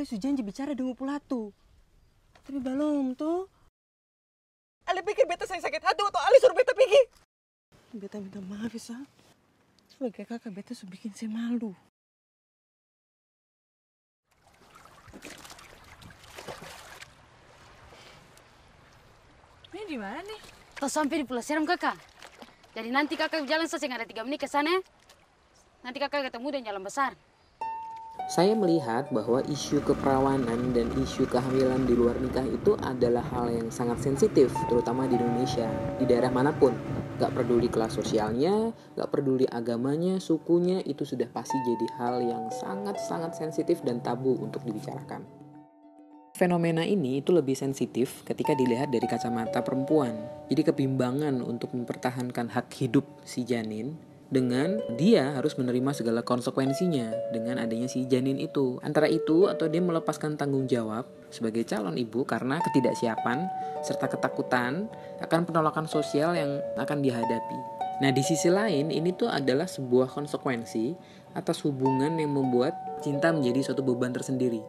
Ale sudah janji bicara dengan Pulatu. Tapi belum tuh. Ale pikir beta saya sakit hati atau Ale suruh beta pergi? Beta minta maaf ya. Sebagai kakak beta sudah bikin saya malu. Ini di mana nih? Tuh sampai di Pulau Seram kakak. Jadi nanti kakak jalan saja ada 3 menit ke sana. Nanti kakak ketemu di jalan besar. Saya melihat bahwa isu keperawanan dan isu kehamilan di luar nikah itu adalah hal yang sangat sensitif, terutama di Indonesia, di daerah manapun. Gak peduli kelas sosialnya, gak peduli agamanya, sukunya, itu sudah pasti jadi hal yang sangat-sangat sensitif dan tabu untuk dibicarakan. Fenomena ini itu lebih sensitif ketika dilihat dari kacamata perempuan. Jadi kebimbangan untuk mempertahankan hak hidup si janin dengan dia harus menerima segala konsekuensinya dengan adanya si janin itu. Antara itu atau dia melepaskan tanggung jawab sebagai calon ibu karena ketidaksiapan serta ketakutan akan penolakan sosial yang akan dihadapi. Nah di sisi lain ini tuh adalah sebuah konsekuensi atas hubungan yang membuat cinta menjadi suatu beban tersendiri.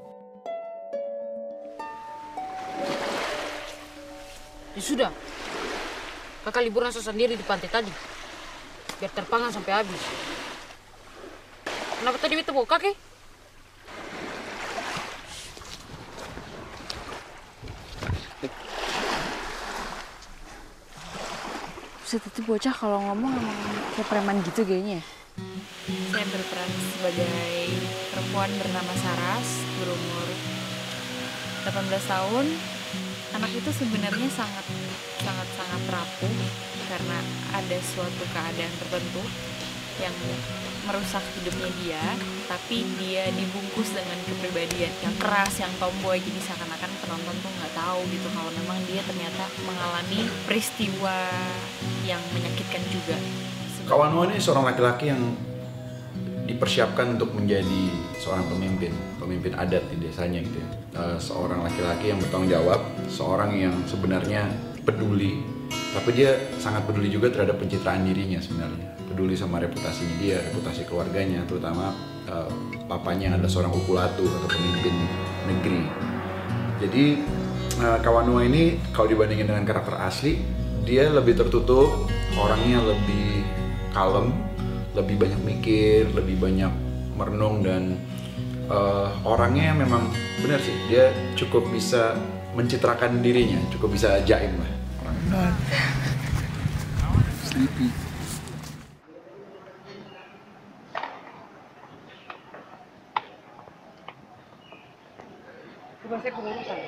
Ya sudah. Kakak liburan sendiri di pantai tadi. Biar terpangan sampai habis. Kenapa tadi beta bawa kaki? Buset, itu bocah kalau ngomong emang kayak preman gitu kayaknya. Saya berperan sebagai perempuan bernama Saras, berumur 18 tahun. Anak itu sebenarnya sangat rapuh karena ada suatu keadaan tertentu yang merusak hidupnya dia, tapi dia dibungkus dengan kepribadian yang keras, yang tomboy, jadi seakan-akan penonton tuh nggak tahu gitu kalau memang dia ternyata mengalami peristiwa yang menyakitkan juga. Kawanua ini seorang laki-laki yang dipersiapkan untuk menjadi seorang pemimpin adat di desanya gitu ya. Seorang laki-laki yang bertanggung jawab, seorang yang sebenarnya peduli, tapi dia sangat peduli juga terhadap pencitraan dirinya sebenarnya. Peduli sama reputasinya dia, reputasi keluarganya, terutama papanya yang adalah seorang upulatu atau pemimpin negeri. Jadi Kawanua ini kalau dibandingin dengan karakter asli, dia lebih tertutup, orangnya lebih kalem, lebih banyak mikir, lebih banyak merenung, dan orangnya memang benar sih, dia cukup bisa mencitrakan dirinya, cukup bisa jaim lah orangnya. Sleepy. Coba saya pengurusan.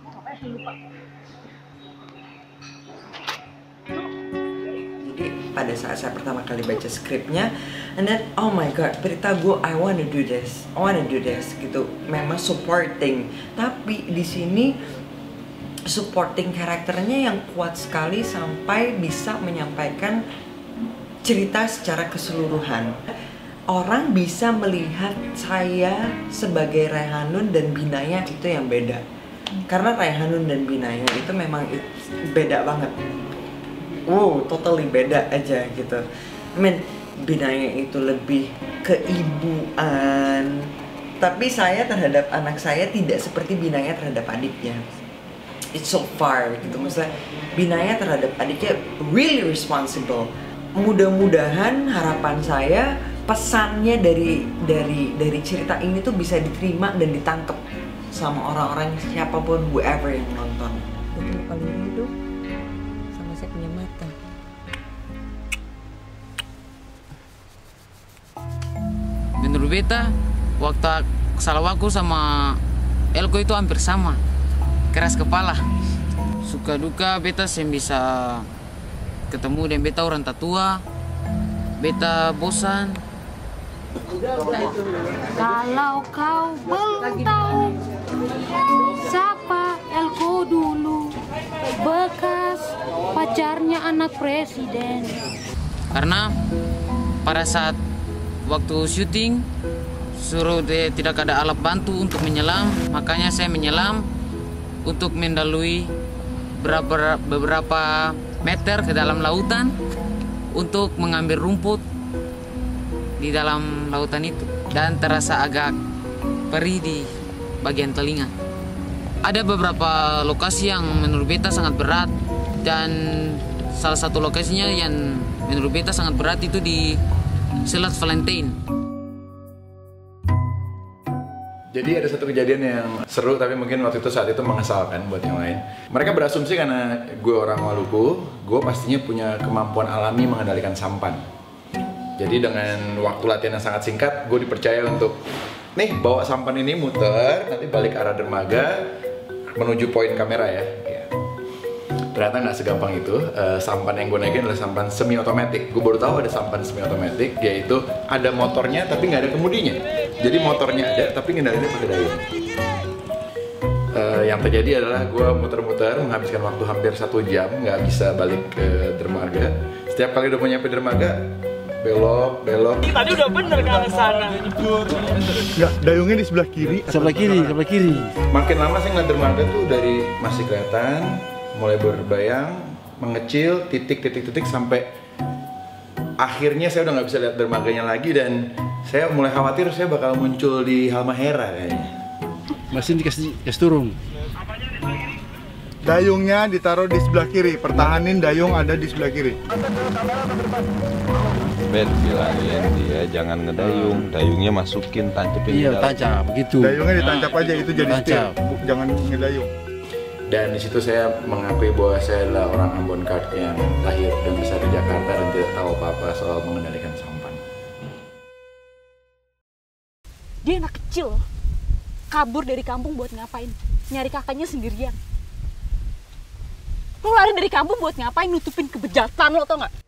Apa ya, lupa. Pada saat saya pertama kali baca skripnya, and then oh my god, berita gue I wanna do this gitu. Memang supporting, tapi di sini supporting karakternya yang kuat sekali sampai bisa menyampaikan cerita secara keseluruhan. Orang bisa melihat saya sebagai Raihanun dan Binaya itu yang beda. Karena Raihanun dan Binaya itu memang beda banget. Wow, totally beda aja gitu. I mean, Binaya itu lebih keibuan, tapi saya terhadap anak saya tidak seperti Binaya terhadap adiknya. It's so far gitu. Maksudnya Binaya terhadap adiknya really responsible. Mudah-mudahan harapan saya pesannya dari cerita ini tuh bisa diterima dan ditangkap sama orang-orang siapapun, whoever yang nonton. Itu paling hidup. Saya punya mata. Menurut beta, waktu Salawaku sama Elko itu hampir sama. Keras kepala. Suka duka beta yang bisa ketemu dengan beta orang tatua. Beta bosan. Kalau kau belum tahu siapa Elko dulu, bekas pacarnya anak presiden. Karena pada saat waktu syuting suruh dia tidak ada alat bantu untuk menyelam, makanya saya menyelam untuk mendalui beberapa meter ke dalam lautan untuk mengambil rumput di di dalam lautan itu dan terasa agak perih di bagian telinga. Ada beberapa lokasi yang menurut beta sangat berat dan salah satu lokasinya yang menurut beta sangat berat itu di Selat Valentine. Jadi ada satu kejadian yang seru tapi mungkin waktu itu saat itu mengesalkan buat yang lain. Mereka berasumsi karena gue orang Maluku, gue pastinya punya kemampuan alami mengendalikan sampan. Jadi dengan waktu latihan yang sangat singkat, gue dipercaya untuk nih bawa sampan ini muter, nanti balik arah dermaga menuju poin kamera ya. Ternyata nggak segampang itu. Sampan yang gue naikin adalah sampan semi otomatis. Gue baru tahu ada sampan semi otomatis, yaitu ada motornya tapi nggak ada kemudinya. Jadi motornya ada tapi ngendalinnya pakai dayung. Yang terjadi adalah gue muter-muter menghabiskan waktu hampir 1 jam, nggak bisa balik ke dermaga. Setiap kali udah mau nyampe dermaga, belok. Tadi udah bener ke arah sana. Enggak, dayungnya di sebelah kiri. Sebelah kiri. Makin lama saya ngeliat dermaga tuh dari masih kelihatan, mulai berbayang, mengecil, titik sampai akhirnya saya udah nggak bisa lihat dermaganya lagi dan saya mulai khawatir saya bakal muncul di Halmahera kayaknya. Mesin dikasih turun. Dayungnya ditaruh di sebelah kiri, pertahanin dayung ada di sebelah kiri. Ben bilangin dia jangan ngedayung, dayungnya masukin, tancapin. Iya, tancap begitu. Dayungnya ditancap aja, itu jadi setir, jangan ngedayung. Dan di situ saya mengakui bahwa saya adalah orang Ambon Kart yang lahir dan besar di Jakarta dan tidak tahu apa-apa soal mengendalikan sampan. Dia anak kecil, kabur dari kampung buat ngapain? Nyari kakaknya sendirian. Lo lari dari kampung buat ngapain? Nutupin kebejatan lo, tau nggak?